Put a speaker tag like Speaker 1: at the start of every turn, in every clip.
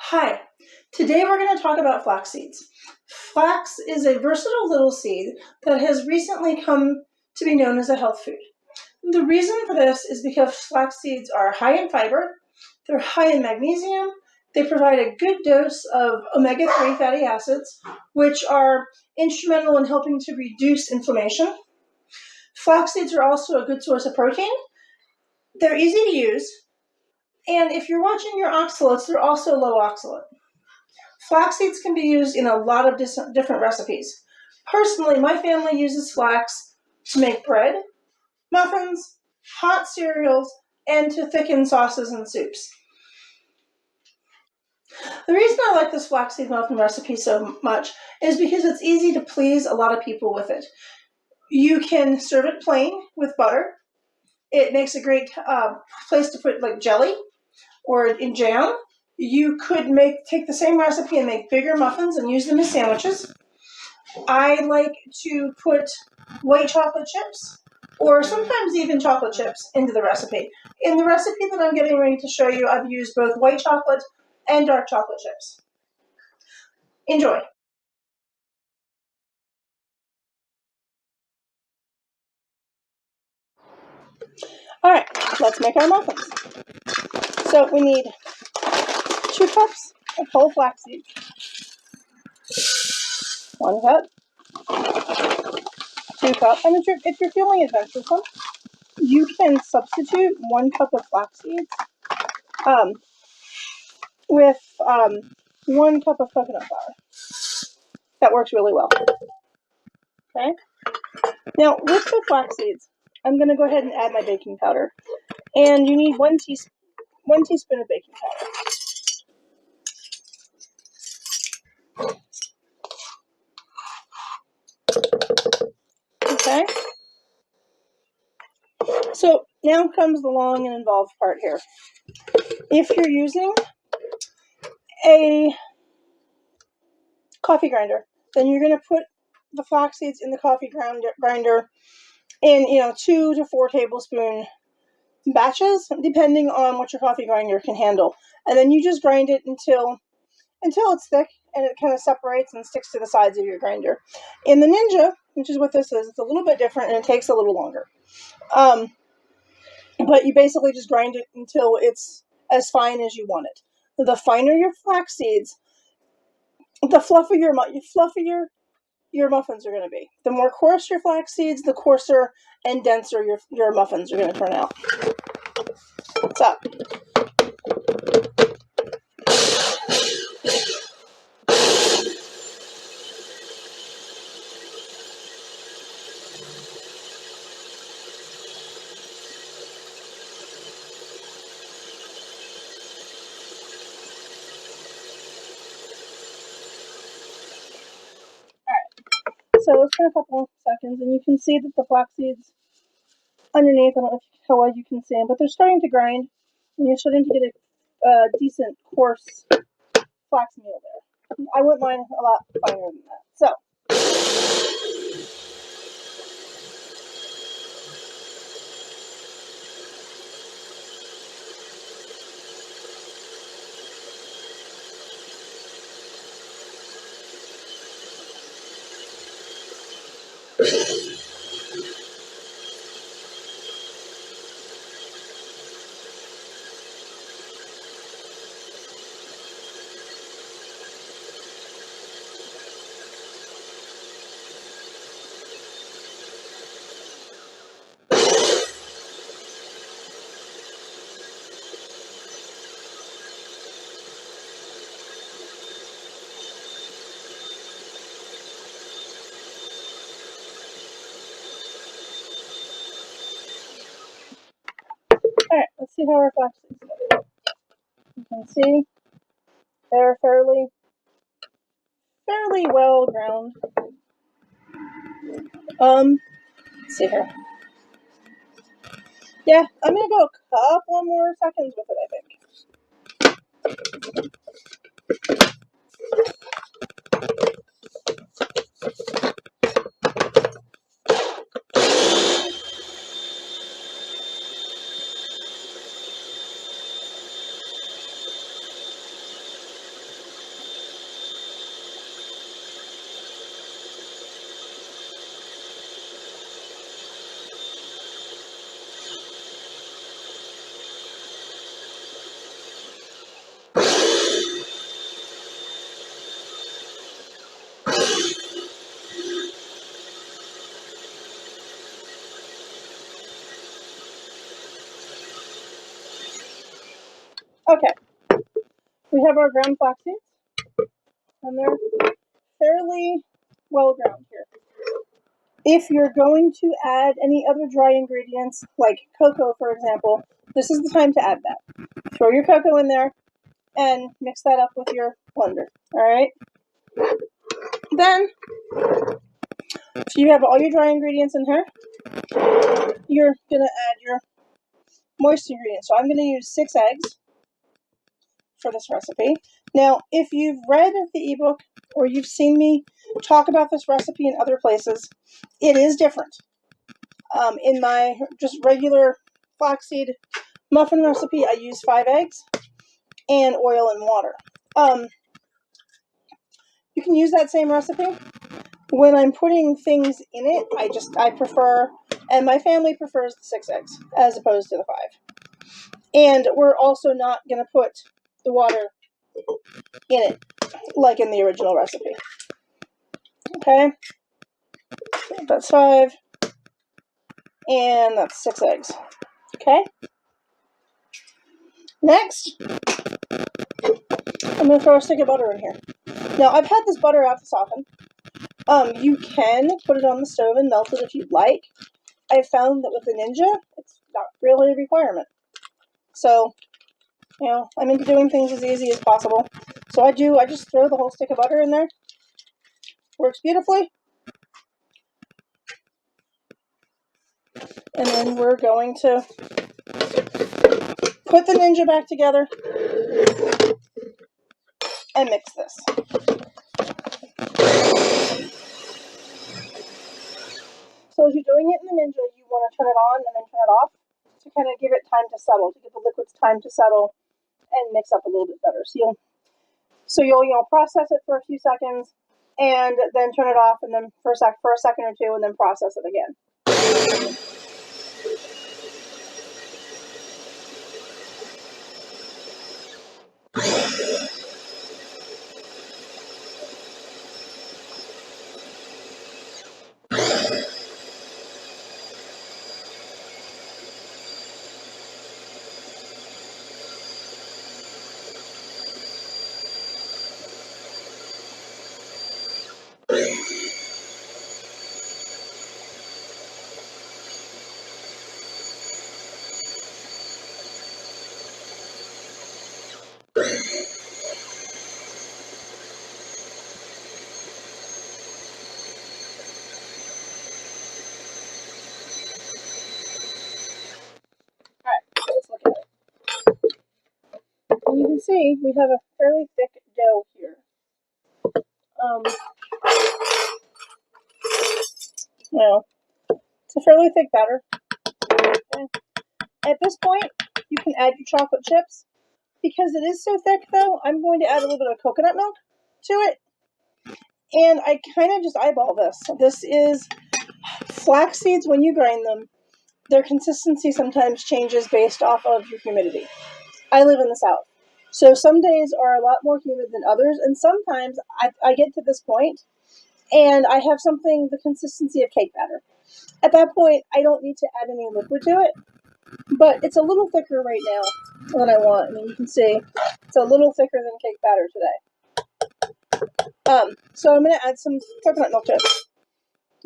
Speaker 1: Hi, today we're going to talk about flax seeds. Flax is a versatile little seed that has recently come to be known as a health food. The reason for this is because flax seeds are high in fiber, they're high in magnesium, they provide a good dose of omega-3 fatty acids, which are instrumental in helping to reduce inflammation. Flax seeds are also a good source of protein. They're easy to use, and if you're watching your oxalates, they're also low oxalate. Flax seeds can be used in a lot of different recipes. Personally, my family uses flax to make bread, muffins, hot cereals, and to thicken sauces and soups. The reason I like this flaxseed muffin recipe so much is because it's easy to please a lot of people with it. You can serve it plain with butter. It makes a great place to put like jelly or in jam. You could take the same recipe and make bigger muffins and use them as sandwiches. I like to put white chocolate chips or sometimes even chocolate chips into the recipe. In the recipe that I'm getting ready to show you, I've used both white chocolate and dark chocolate chips. Enjoy. All right, let's make our muffins. So we need 2 cups of whole flax seeds, 1 cup, 2 cups. And if you're feeling adventuresome, you can substitute 1 cup of flax seeds with 1 cup of coconut flour. That works really well. Okay. Now with the flax seeds, I'm going to go ahead and add my baking powder, and you need 1 teaspoon of baking powder. Okay. So now comes the long and involved part here. If you're using a coffee grinder, then you're going to put the flax seeds in the coffee grinder in 2 to 4 tablespoon batches, depending on what your coffee grinder can handle. And then you just grind it until it's thick and it kind of separates and sticks to the sides of your grinder. In the Ninja, which is what this is, it's a little bit different and it takes a little longer. But you basically just grind it until it's as fine as you want it. The finer your flax seeds, the fluffier your muffins are going to be. The more coarse your flax seeds, the coarser and denser your muffins are going to turn out. So, so it's been a couple of seconds, and you can see that the flax seeds underneath, I don't know how well you can see them, but they're starting to grind, and you're starting to get a decent coarse flax meal there. I wouldn't mind a lot finer than that. So, all right, let's see how our flax seeds go. You can see they're fairly well ground. Let's see here. Yeah, I'm gonna go a couple more seconds with it, I think. Okay, we have our ground flax seeds, and they're fairly well ground here. If you're going to add any other dry ingredients, like cocoa, for example, this is the time to add that. Throw your cocoa in there and mix that up with your blender, all right? Then, so you have all your dry ingredients in here, you're going to add your moist ingredients. So I'm going to use 6 eggs for this recipe. Now, if you've read the ebook or you've seen me talk about this recipe in other places, it is different. In my just regular flaxseed muffin recipe, I use 5 eggs and oil and water. You can use that same recipe. When I'm putting things in it, I prefer, and my family prefers the 6 eggs as opposed to the 5. And we're also not going to put the water in it like in the original recipe. Okay, that's 5, and that's 6 eggs. Okay, next, I'm going to throw a stick of butter in here. Now, I've had this butter out this often. You can put it on the stove and melt it if you'd like. I've found that with the Ninja, it's not really a requirement. So, you know, I'm into doing things as easy as possible. So I just throw the whole stick of butter in there. Works beautifully. And then we're going to put the Ninja back together and mix this. So as you're doing it in the Ninja, you want to turn it on and then turn it off to kind of give it time to settle, to give the liquids time to settle and mix up a little bit better. So you'll process it for a few seconds and then turn it off, and then for a second or two, and then process it again. All right, so let's look at it. And you can see we have a fairly thick dough here. Now, it's a fairly thick batter. Okay. At this point, you can add your chocolate chips. Because it is so thick, though, I'm going to add a little bit of coconut milk to it. And I kind of just eyeball this. This is flax seeds. When you grind them, their consistency sometimes changes based off of your humidity. I live in the South, so some days are a lot more humid than others, and sometimes I get to this point and I have something the consistency of cake batter. At that point, I don't need to add any liquid to it, but it's a little thicker right now than I want. I mean, you can see it's a little thicker than cake batter today. So I'm going to add some coconut milk to it.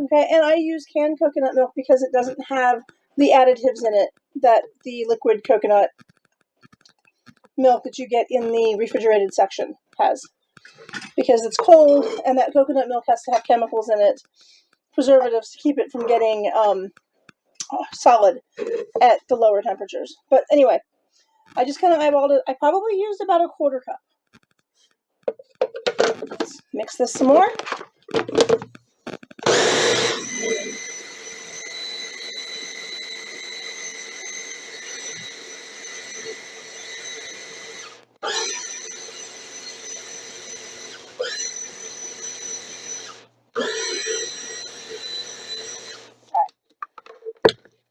Speaker 1: Okay, and I use canned coconut milk because it doesn't have the additives in it that the liquid coconut milk that you get in the refrigerated section has. Because it's cold, and that coconut milk has to have chemicals in it, preservatives, to keep it from getting solid at the lower temperatures. But anyway, I just kind of eyeballed it. I probably used about a quarter cup. Let's mix this some more.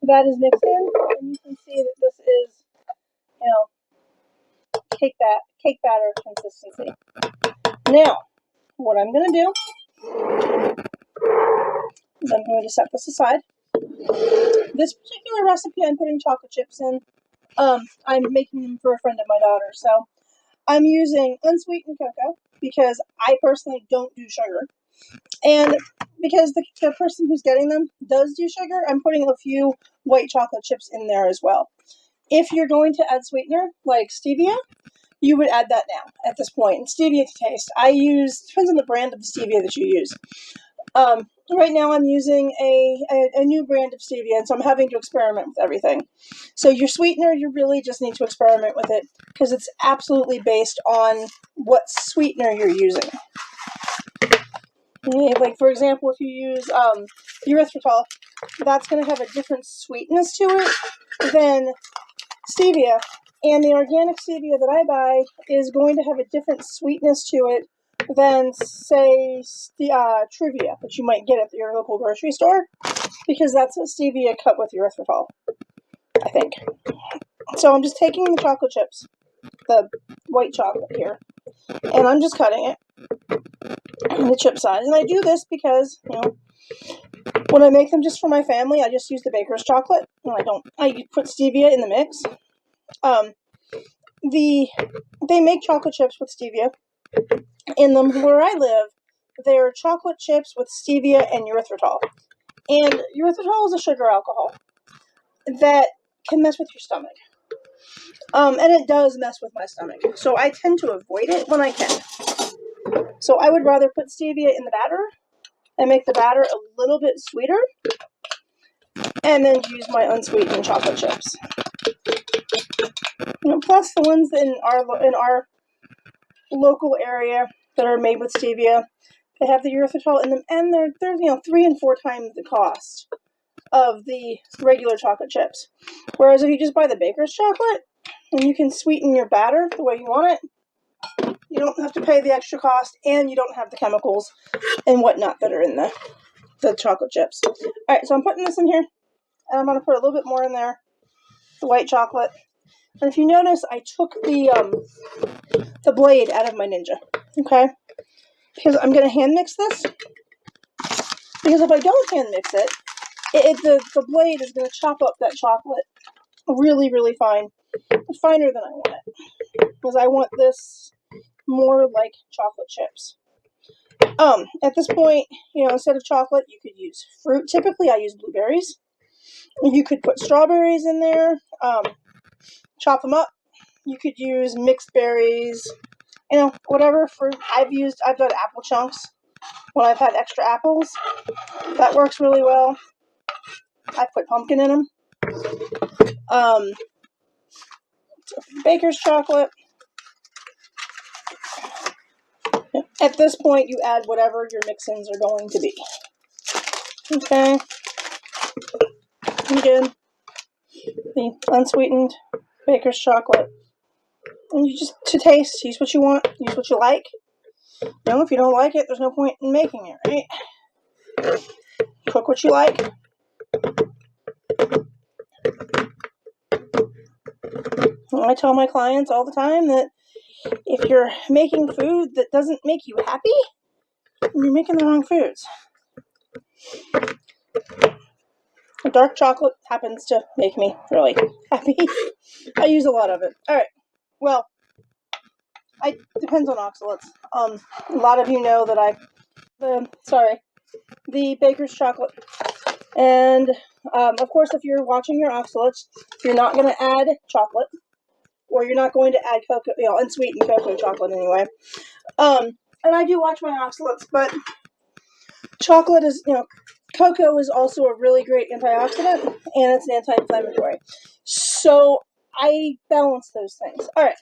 Speaker 1: That is mixed in, and you can see that this is, cake batter consistency. Now, what I'm going to do is I'm going to set this aside. This particular recipe I'm putting chocolate chips in. I'm making them for a friend of my daughter. So I'm using unsweetened cocoa because I personally don't do sugar. And because the person who's getting them does do sugar, I'm putting a few white chocolate chips in there as well. If you're going to add sweetener, like stevia, you would add that now at this point. And stevia to taste. Depends on the brand of the stevia that you use. Right now I'm using a new brand of stevia, and so I'm having to experiment with everything. So your sweetener, you really just need to experiment with it because it's absolutely based on what sweetener you're using. Like, for example, if you use erythritol, that's going to have a different sweetness to it than stevia. And the organic stevia that I buy is going to have a different sweetness to it than, say, Trivia that you might get at your local grocery store, because that's a stevia cut with erythritol, I think. So I'm just taking the chocolate chips, the white chocolate here, and I'm just cutting it in the chip size. And I do this because, when I make them just for my family, I just use the baker's chocolate. I put stevia in the mix. They make chocolate chips with stevia in them. Where I live, they're chocolate chips with stevia and erythritol. And erythritol is a sugar alcohol that can mess with your stomach. And it does mess with my stomach. So I tend to avoid it when I can. So I would rather put stevia in the batter and make the batter a little bit sweeter, and then use my unsweetened chocolate chips. Plus the ones in our local area that are made with stevia, they have the erythritol in them, and they're 3 and 4 times the cost of the regular chocolate chips. Whereas if you just buy the baker's chocolate, and you can sweeten your batter the way you want it, you don't have to pay the extra cost, and you don't have the chemicals and whatnot that are in the chocolate chips. Alright, so I'm putting this in here, and I'm going to put a little bit more in there, the white chocolate. And if you notice, I took the blade out of my Ninja, okay? Because I'm going to hand mix this. Because if I don't hand mix it, the blade is going to chop up that chocolate really, really fine. Finer than I want it. Because I want this more like chocolate chips. At this point, instead of chocolate, you could use fruit. Typically, I use blueberries. You could put strawberries in there. Chop them up. You could use mixed berries. Whatever fruit. I've done apple chunks when I've had extra apples. That works really well. I put pumpkin in them. Baker's chocolate. At this point, you add whatever your mix-ins are going to be. Okay. Again, the unsweetened baker's chocolate. And you just, to taste, use what you want, use what you like. If you don't like it, there's no point in making it, right? Cook what you like. And I tell my clients all the time that if you're making food that doesn't make you happy, you're making the wrong foods. Dark chocolate happens to make me really happy. I use a lot of it. Alright, well, it depends on oxalates. A lot of you know that the baker's chocolate. And, of course, if you're watching your oxalates, you're not going to add chocolate, or you're not going to add cocoa, unsweetened cocoa chocolate anyway. And I do watch my oxalates, but chocolate is, cocoa is also a really great antioxidant, and it's an anti-inflammatory. So I balance those things. All right.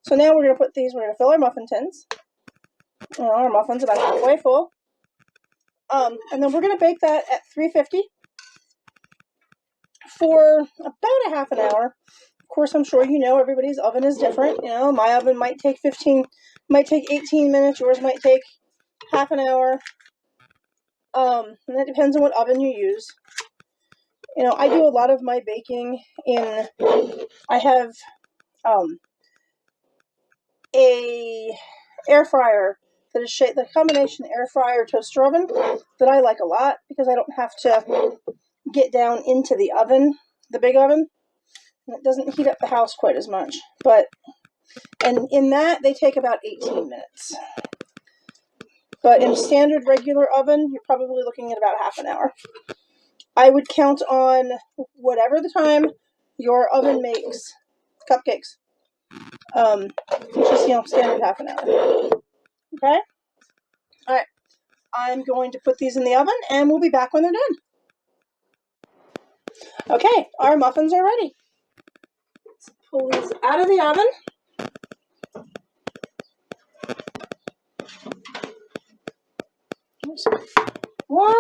Speaker 1: So now we're going to fill our muffin tins. Our muffin's about halfway full. And then we're going to bake that at 350 for about a half an hour. Of course, I'm sure everybody's oven is different. My oven might take 18 minutes. Yours might take half an hour. And that depends on what oven you use. I do a lot of my baking I have a air fryer that is the combination air fryer toaster oven that I like a lot because I don't have to get down into the oven, the big oven. And it doesn't heat up the house quite as much, and in that they take about 18 minutes. But in a standard regular oven, you're probably looking at about half an hour. I would count on whatever the time your oven makes cupcakes, which is, standard half an hour. Okay? All right. I'm going to put these in the oven, and we'll be back when they're done. Okay, our muffins are ready. Let's pull these out of the oven. There's one.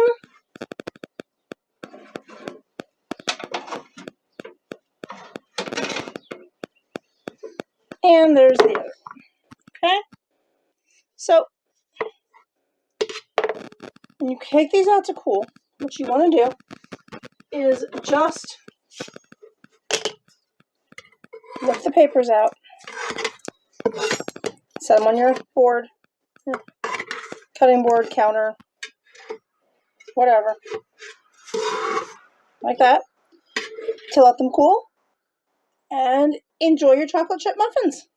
Speaker 1: And there's the other. Okay? So, when you take these out to cool, what you want to do is just lift the papers out, set them on your board, your cutting board, counter, whatever, like that, to let them cool, and enjoy your chocolate chip muffins.